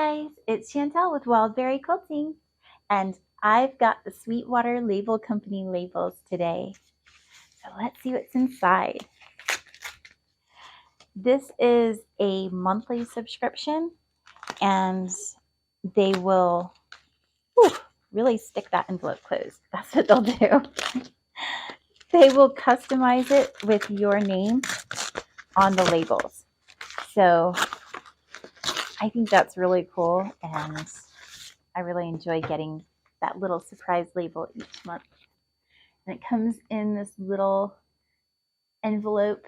guys, it's Chantel with WildBerry Quilting, and I've got the Sweetwater Label Company labels today. So let's see what's inside. This is a monthly subscription, and they will really stick that envelope closed. That's what they'll do. They will customize it with your name on the labels. So I think that's really cool, and I really enjoy getting that little surprise label each month. And it comes in this little envelope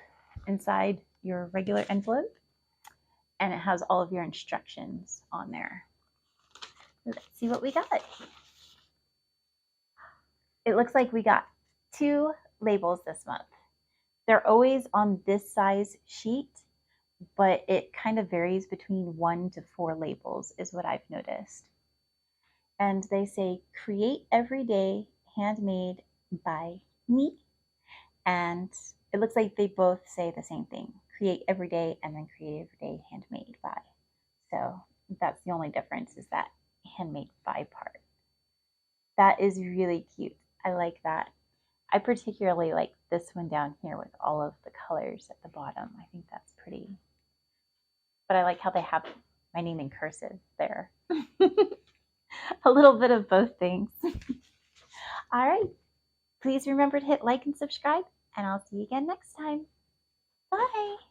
inside your regular envelope, and it has all of your instructions on there. Let's see what we got. It looks like we got 2 labels this month. They're always on this size sheet, but it kind of varies between 1 to 4 labels is what I've noticed. And they say, create every day, handmade by me. And it looks like they both say the same thing, create every day and then create every day, handmade by. So that's the only difference, is that handmade by part. That is really cute. I like that. I particularly like this one down here with all of the colors at the bottom. I think that's pretty. But I like how they have my name in cursive there. A little bit of both things. All right. Please remember to hit like and subscribe, and I'll see you again next time. Bye.